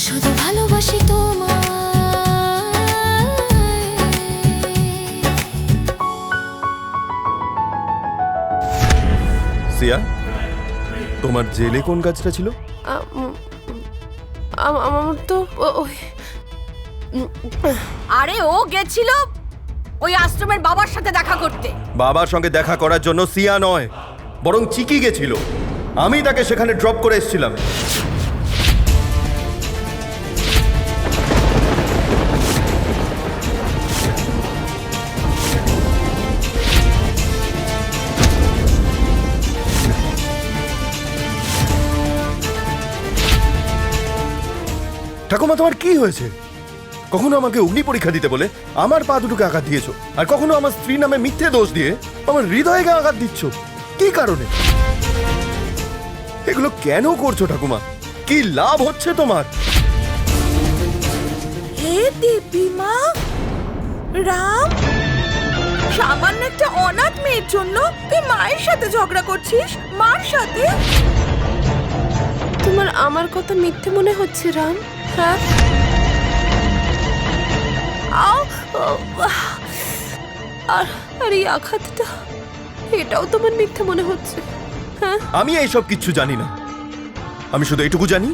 শুধু ভালোবাসি তোমায়। সিয়া, তোমার জেলে কোন কাজটা ছিল? আমার তো আরে ও গেছিল ওই আশ্রমের বাবার সাথে দেখা করতে। বাবার সঙ্গে দেখা করার জন্য সিয়া নয়, বরং চিকি গেছিল। আমি তাকে সেখানে ড্রপ করে এসেছিলাম। ঠাকুমা, তোমার কি হয়েছে? কখনো আমাকে অগ্নি পরীক্ষা দিতে বলে আমার পা দুটোকে আঘাত দিয়েছো, আর কখনো আমার স্ত্রী নামে মিথ্যে দোষ দিয়ে আমার হৃদয়কে আঘাত দিচ্ছ। কি কারণে এগুলো কেন করছো ঠাকুমা? কি লাভ হচ্ছে তোমার? হে দেবী মা, রাম, সামান্য একটা অনাথ মেয়ের জন্য তুই মায়ের সাথে ঝগড়া করছিস? মার সাথে? তোমার আমার কথা মিথ্যে মনে হচ্ছে রাম? হ্যাঁ, আর এই আঘাতটা, এটাও তোমার মিথ্যে মনে হচ্ছে? হ্যাঁ, আমি এইসব কিচ্ছু জানি না। আমি শুধু এইটুকু জানি,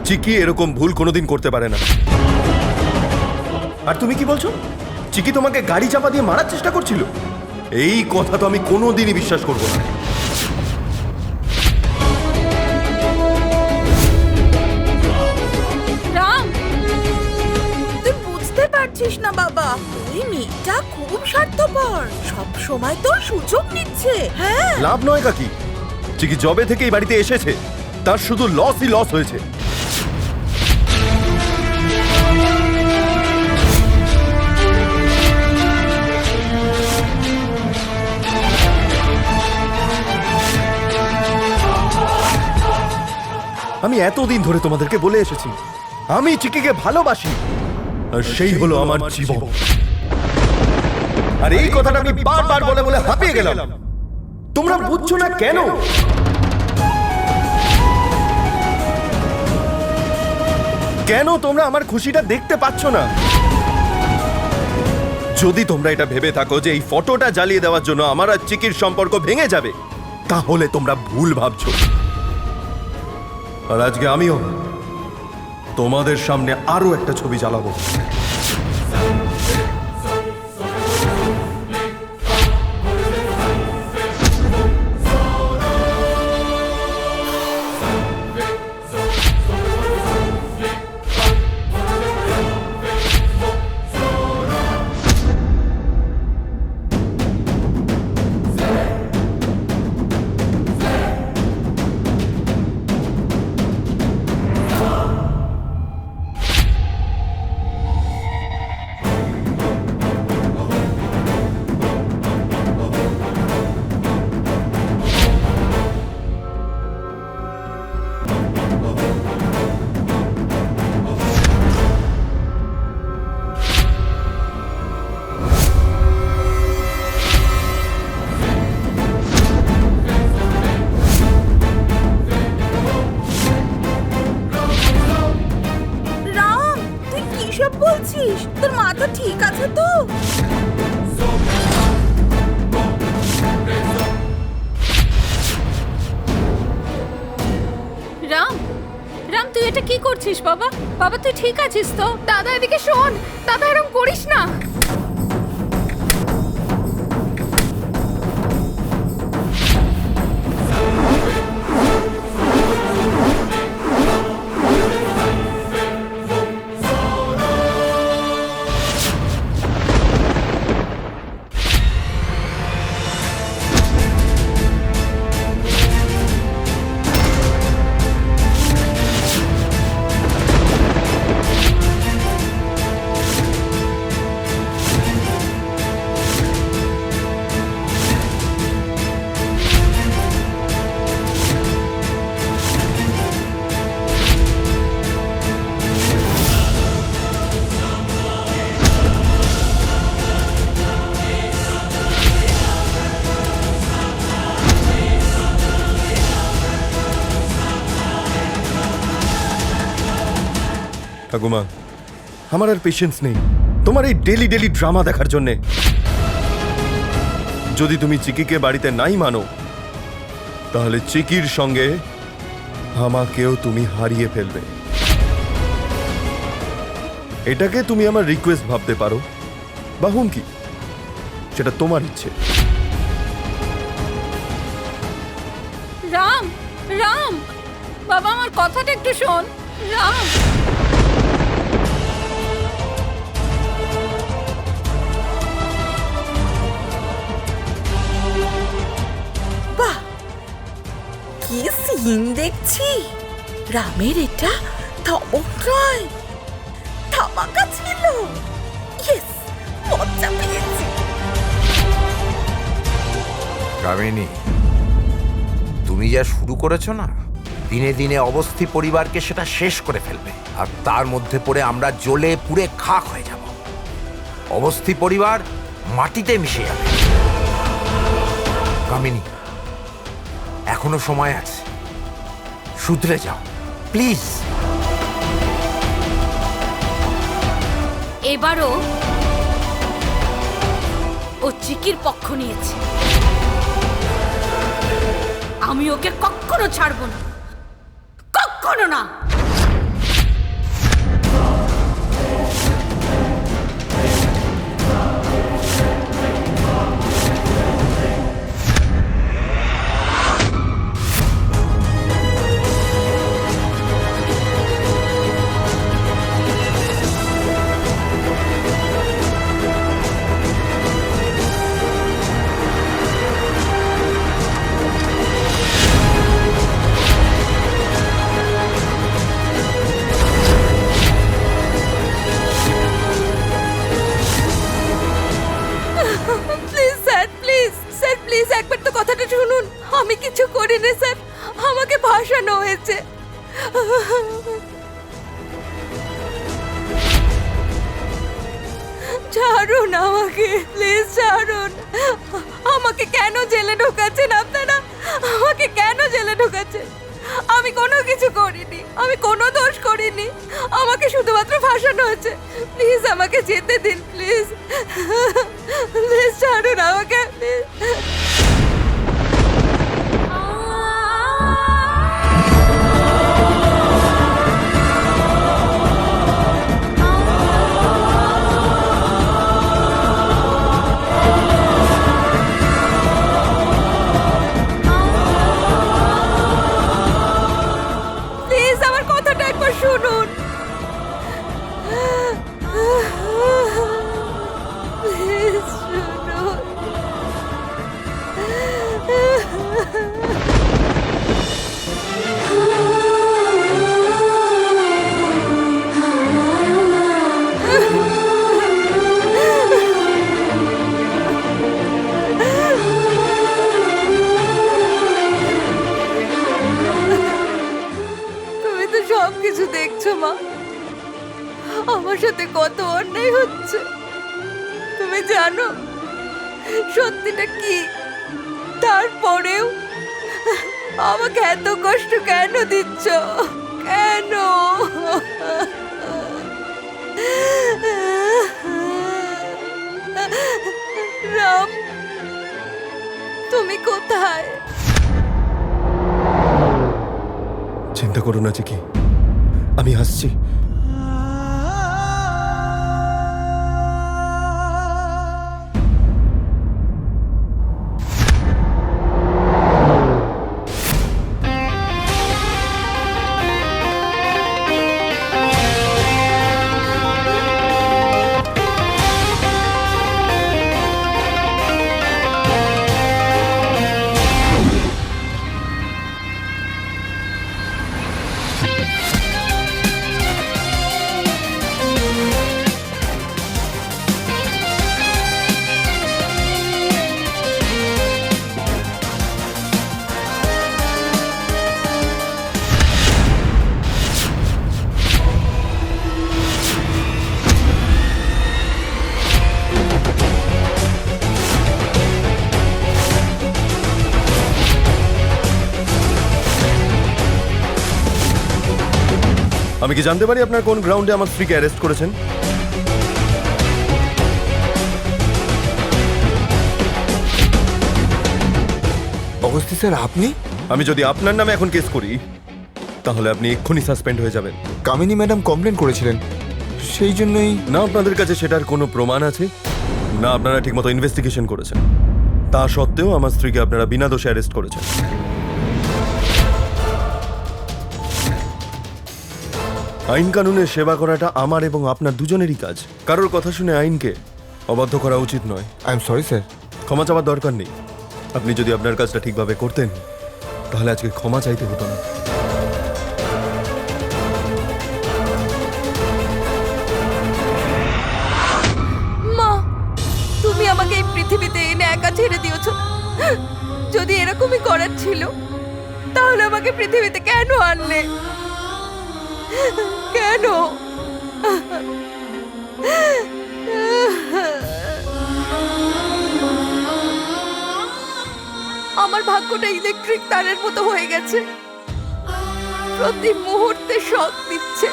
চিকি এরকম ভুল কোনোদিন করতে পারে না। আর তুমি কি বলছো? চিকি তোমাকে গাড়ি চাপা দিয়ে মারার চেষ্টা করছিল? এই কথা তো আমি কোনোদিনই বিশ্বাস করব না। রাম, তুই বুঝতে পারছিস না বাবা, ওই মেয়েটা খুব স্বার্থপর, সব সময় তোর সুযোগ নিচ্ছে। হ্যাঁ, লাভ নয় কাকি, চিকি জবে থেকে এই বাড়িতে এসেছে তার শুধু লসই লস হয়েছে। আমি এতদিন ধরে তোমাদেরকে বলে এসেছি আমি চিকিকে ভালোবাসি, আর সেই হলো আমার জীবন। আর এই কথাটা আমি বারবার বলে বলে হাঁপিয়ে গেলাম। তোমরা বুঝছো না কেন? কেন তোমরা আমার খুশিটা দেখতে পাচ্ছ না? যদি তোমরা এটা ভেবে থাকো যে এই ফটোটা জ্বালিয়ে দেওয়ার জন্য আমার আর চিকির সম্পর্ক ভেঙে যাবে, তাহলে তোমরা ভুল ভাবছো। আর আজকে আমিও তোমাদের সামনে আরো একটা ছবি জ্বালাবো। রাম, তুই কি সব বলছিস? তোর মাথা ঠিক আছে তো? রাম, রাম, তুই এটা কি করছিস বাবা? বাবা, তুই ঠিক আছিস তো? দাদা, এদিকে শোন। দাদা, এরকম করিস না। ঠাকুমা, আমার আর পেশেন্স নেই তোমার এই ডেলি ডেলি ড্রামা দেখার জন্যে। যদি তুমি চিকিকে বাড়িতে নাই মানো, তাহলে চিকির সঙ্গে আমাকেও তুমি হারিয়ে ফেলবে। এটাকে তুমি আমার রিকোয়েস্ট ভাবতে পারো বা হুমকি, সেটা তোমার ইচ্ছে। রাম, রাম, বাবা আমার কথাটা একটু শোন। রাম, বাহ, কি সিন দেখছি। রামের এটা ধমক নয়, ধামাকা ছিল। ইয়েস, মজা পেয়েছি। কামিনী, তুমি যা শুরু করেছো না, দিনে দিনে অবস্থি পরিবারকে সেটা শেষ করে ফেলবে, আর তার মধ্যে পড়ে আমরা জ্বলে পুড়ে খাক হয়ে যাব। অবস্থি পরিবার মাটিতে মিশে যাবে। কামিনী, এখনো সময় আছে, শুধরে যাও প্লিজ। এবারও ও চিকির পক্ষ নিয়েছে। আমি ওকে কখনো ছাড়বো না, কখনো না। Please sir, please sir, please একবার তো কথাটা শুনুন। আমি কিছু করিনি স্যার, আমাকে ভাসানো হয়েছে। ছাড়ুন আমাকে, প্লিজ ছাড়ুন। আমাকে কেন জেলে ঢোকাচ্ছেন আপনারা? আমাকে কেন জেলে ঢোকাচ্ছেন? আমি কোনো কিছু করিনি, আমি কোনো দোষ করিনি, আমাকে শুধুমাত্র ফাঁসানো হয়েছে। প্লিজ আমাকে যেতে দিন, প্লিজ প্লিজ ছাড়ুন আমাকে, প্লিজ। প্লিজ আমার কথাটা একবার শুনুন। প্লিজ শুনুন। তুমি তো সব কিছু দেখছো মা, আমার সাথে কত অন্যায় হচ্ছে। তুমি জানো সত্যিটা কি? তারপরেও আমাকে এত কষ্ট কেন দিচ্ছ? কেন? রাম, তুমি কোথায়? চিন্তা করো না চিকি, আমি আসছি। আমি কি জানতে পারি আপনার কোন গ্রাউন্ডে আমার স্ত্রীকে অ্যারেস্ট করেছেন? অগস্তি স্যার, আপনি? আমি যদি আপনার নামে এখন কেস করি তাহলে আপনি এক্ষুনি সাসপেন্ড হয়ে যাবেন। কামিনী ম্যাডাম কমপ্লেন করেছিলেন, সেই জন্যই। না আপনাদের কাছে সেটার কোনো প্রমাণ আছে, না আপনারা ঠিকমতো ইনভেস্টিগেশন করেছেন। তা সত্ত্বেও আমার স্ত্রীকে আপনারা বিনা দোষে অ্যারেস্ট করেছেন। আইন কানুনের সেবা করাটা আমার এবং আপনার দুজনেরই কাজ। কারোর কথা শুনে আইনকে অবাধ্য করা উচিত নয়। I am sorry sir. ক্ষমা চাওয়ার দরকার নেই। আপনি যদি আপনার কাজটা ঠিকভাবে করতেন তাহলে আজকে ক্ষমা চাইতে হতো না। মা, তুমি আমাকে এই পৃথিবীতে এনে একা ছেড়ে দিয়েছো। যদি এরকমই করার ছিল তাহলে আমাকে পৃথিবীতে কেন আনলে? কেন? আমার ভাগ্যটা ইলেকট্রিক তারের মতো হয়ে গেছে, প্রতি মুহূর্তে শক দিচ্ছে।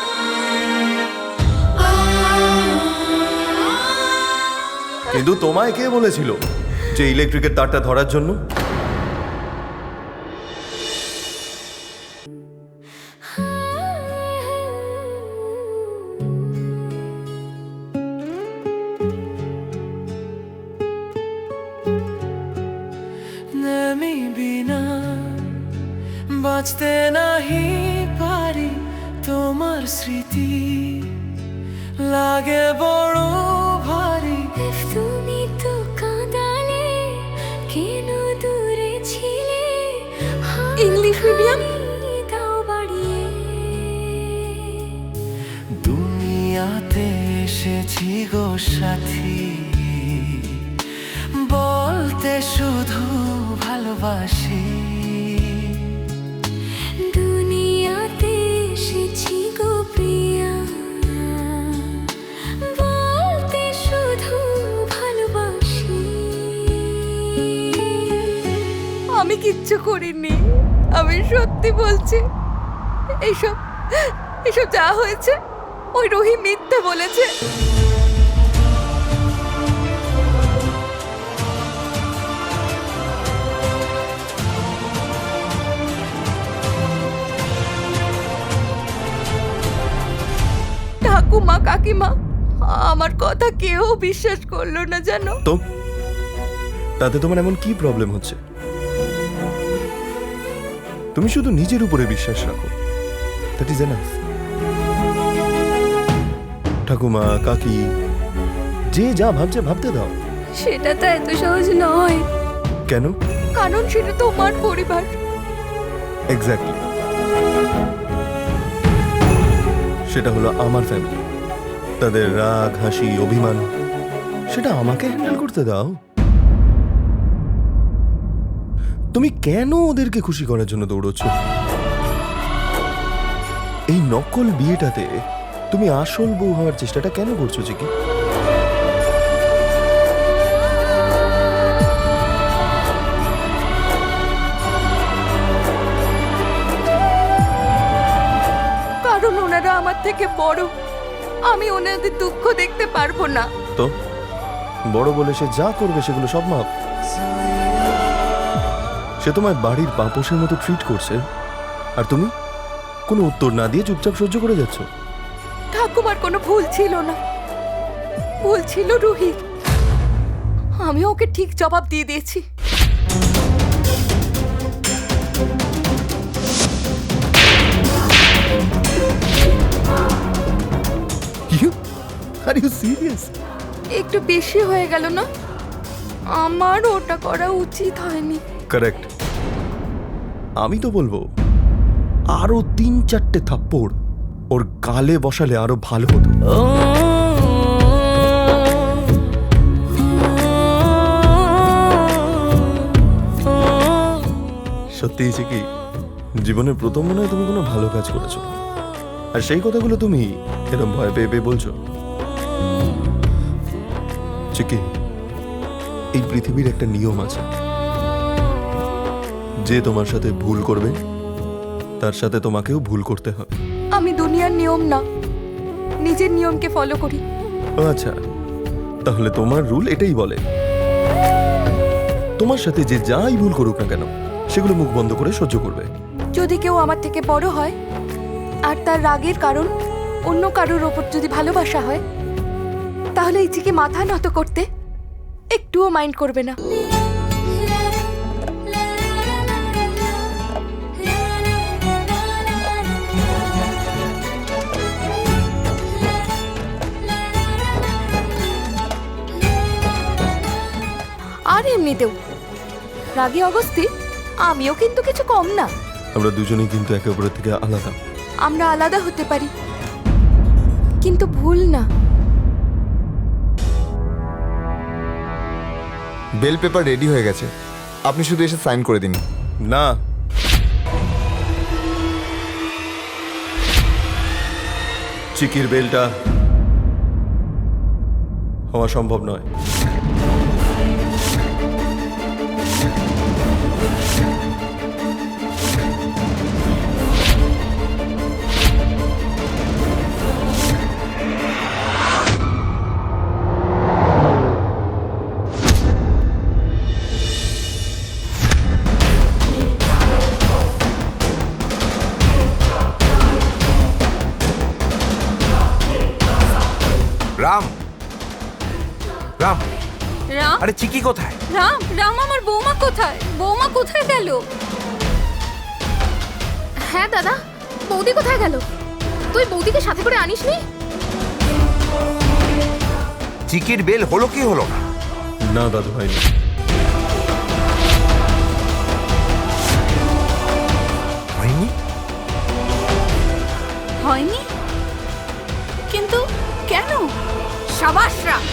কিন্তু তোমায় কে বলেছিল যে ইলেকট্রিকের তারটা ধরার জন্য? আমি বিনা বাঁচতে নাহি পারি, তোমার স্মৃতি লাগে বড় ভারী। তুমি তো কাঁদালে কেন দূরে ছিলে ইংলিশ মিডিয়াম? দাও বাড়িয়ে দুনিয়াতে এসেছি গো সাথী, বলতে শুধু ভালোবাসি। দুনিয়াতে এসেছি গো প্রিয়া, বলতে শুধু ভালোবাসি। আমি কিচ্ছু করিনি, আমি সত্যি বলছি। এইসব এসব যা হয়েছে ওই রহিম মিথ্যে বলেছে। ঠাকুমা কাকিমা আমার কথা কেউ বিশ্বাস করলো না জানো। তো তাতে তোমার এমন কি প্রবলেম হচ্ছে? তুমি শুধু নিজের উপরে বিশ্বাস রাখো, দ্যাট ইজ এনাফ। ঠাকুমা কাকি যে যা ভাবছে ভাবতে দাও। সেটা তো এত সহজ নয়, কেন? কারণ সেটা তোমার পরিবার। এক্স্যাক্টলি, সেটা হলো আমার ফ্যামিলি। তাদের রাগ হাসি অভিমান সেটা আমাকে হ্যান্ডেল করতে দাও। তুমি কেন ওদেরকে খুশি করার জন্য দৌড়চ্ছ? এই নকল বিয়েটাতে তুমি আসল বউ হওয়ার চেষ্টাটা কেন করছো চিকি? কারণ ওনারা আমার থেকে বড়, আমি ওনাদের দুঃখ দেখতে পারবো না। তো বড় বলে সে যা করবে সেগুলো সব মাপ। সে তোমার বাড়ির পাপোশের মতো ট্রিট করছে আর তুমি কোনো উত্তর না দিয়ে চুপচাপ সহ্য করে যাচ্ছ। ঠাকুমার কোনো ভুল ছিল না, ভুল ছিল রুহির। আমি ওকে ঠিক জবাব দিয়ে দিয়েছি। Are you serious? একটু বেশি হয়ে গেল না? আমার ওটা করা উচিত হয়নি। কারেক্ট। আমি তো বলবো আরো 3-4টে থাপ্পড় ওর গালে বসালে আরো ভালো হতো। সত্যি হয়েছে কি, জীবনের প্রথম মনে হয় তুমি কোনো ভালো কাজ করেছো, আর সেই কথাগুলো তুমি এরকম ভয় পেয়ে পেয়ে বলছো। চিকি, এই পৃথিবীর একটা নিয়ম আছে, যে তোমার সাথে ভুল করবে তার সাথে তোমাকেও ভুল করতে হবে। আমি দুনিয়ার নিয়ম না, নিজের নিয়মকে ফলো করি। ও আচ্ছা, তাহলে তোমার রুল এটাই বলে তোমার সাথে যে যাই ভুল করুক না কেন সেগুলো মুখ বন্ধ করে সহ্য করবে। যদি কেউ আমার থেকে বড় হয় আর তার রাগের কারণ অন্য কারোর ওপর যদি ভালোবাসা হয়, তাহলে ইচিকে মাথা নত করতে একটুও মাইন্ড করবে না। আর এমনিতেও রাগে অগস্তি আমিও কিন্তু কিছু কম না। আমরা দুজনেই কিন্তু একে অপরের থেকে আলাদা। আমরা আলাদা হতে পারি, কিন্তু ভুল না। বেল পেপার রেডি হয়ে গেছে, আপনি শুধু এসে সাইন করে দিন। না, চিকির বেলটা হওয়া সম্ভব নয়। রাম, রাম, রাম, আরে চিকি কোথায়? রাম, রাম, আমার বৌমা কোথায়? বৌমা কোথায় গেল? হ্যাঁ দাদা, বৌদি কোথায় গেল? তুই বৌদিকে সাথে করে আনিসনি? চিকির বেল হলো কি হলো না? না দাদু ভাই, হয়নি। হয়নি? কিন্তু কেন? সাবাস রাম,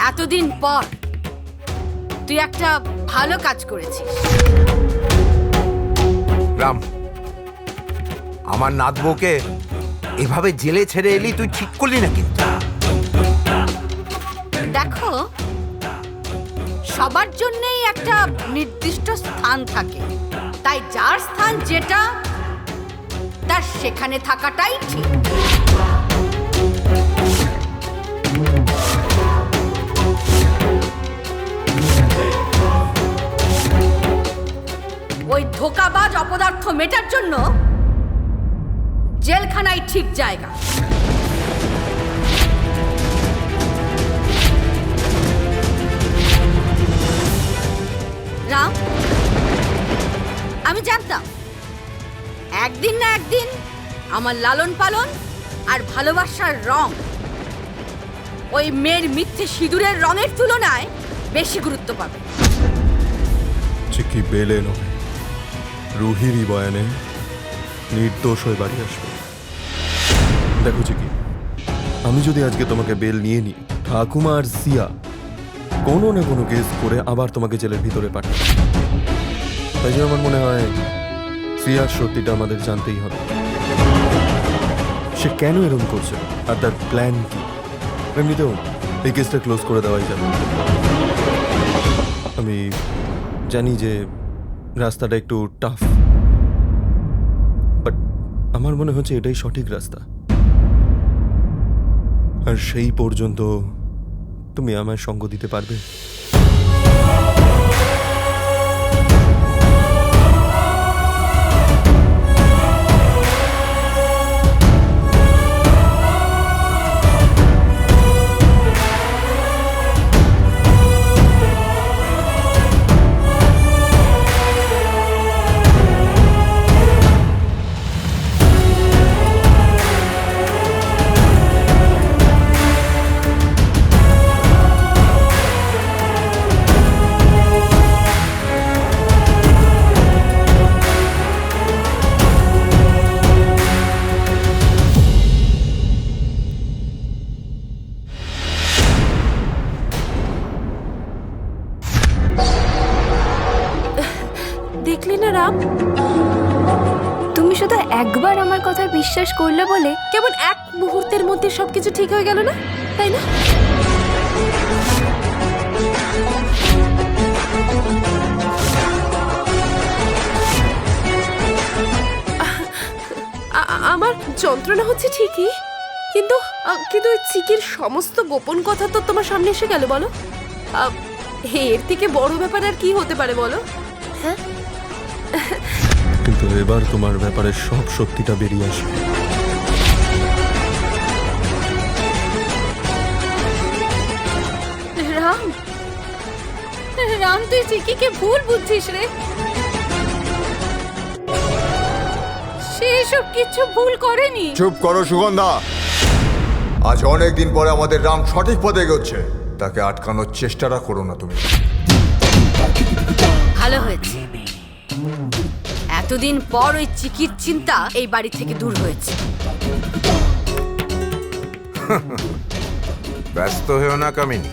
এতদিন পর তুই একটা ভালো কাজ করেছিস। রাম, আমার নাতবউকে এভাবে জেলে ছেড়ে এলি, তুই ঠিক করলি না কিন্তু। দেখো, সবার জন্যই একটা নির্দিষ্ট স্থান থাকে, তাই যার স্থান যেটা তার সেখানে থাকাটাই ঠিক। ওই ধোঁকাবাজ অপদার্থ মেটার জন্য জেলখানাই ঠিক জায়গা। রাম, আমি জানতাম একদিন না একদিন আমার লালন পালন আর ভালোবাসার রং ওই মেয়ের মিথ্যে সিঁদুরের রঙের তুলনায় বেশি গুরুত্ব পাবে। চিকি বেলে নয়, রুহিরই বয়ানে নির্দোষ হয়ে বাড়ি আসবে। দেখো চিকি, আমি যদি আজকে তোমাকে বেল নিয়ে নিই, ঠাকুমা আর সিয়া কোনো না কোনো কেস করে আবার তোমাকে জেলের ভিতরে পাঠাবে। তাই জন্য আমার মনে হয় সিয়ার সত্যিটা আমাদের জানতেই হবে। সে কেন এরকম করছে আর তার প্ল্যান কি। এমনিতেও এই কেসটা ক্লোজ করে দেওয়াই যাবে। আমি জানি যে রাস্তাটা একটু টাফ, বাট আমার মনে হচ্ছে এটাই সঠিক রাস্তা। আর সেই পর্যন্ত তুমি আমায় সঙ্গ দিতে পারবে? দেখলি না রাম, তুমি শুধু একবার আমার কথা বিশ্বাস করলে বলে কেমন এক মুহূর্তের মধ্যে সবকিছু ঠিক হয়ে গেল না, তাই না? আমার যন্ত্রণা হচ্ছে ঠিকই, কিন্তু কিন্তু ওই চিকির সমস্ত গোপন কথা তো তোমার সামনে এসে গেল, বলো। এর থেকে বড় ব্যাপার আর কি হতে পারে বলো? হ্যাঁ, কিন্তু এবার তোমার ব্যাপারে সব সত্যিটা বেরিয়ে আসবে। রাম, রাম তুই চিকিকে ভুল বুঝছিস রে। সে এসব কিছু ভুল করেনি। চুপ করো সুগন্ধা। আজ অনেক দিন পরে আমাদের রাম সঠিক পথে এগোচ্ছে, তাকে আটকানোর চেষ্টাটা করো না তুমি। ভালো হয়েছে, এতদিন পর ওই চিকির চিন্তা এই বাড়ি থেকে দূর হয়েছে। ব্যস্ত হয়েও না কামিনী,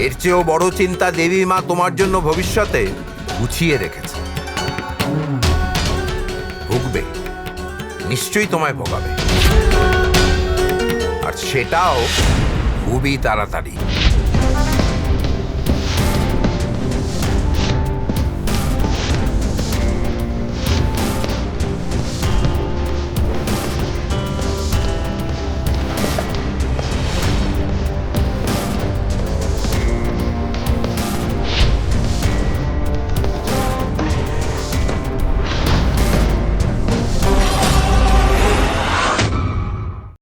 এর চেয়েও বড় চিন্তা দেবী মা তোমার জন্য ভবিষ্যতে গুছিয়ে রেখেছে। ভুগবে, নিশ্চয়ই তোমায় ভোগাবে, আর সেটাও খুবই তাড়াতাড়ি।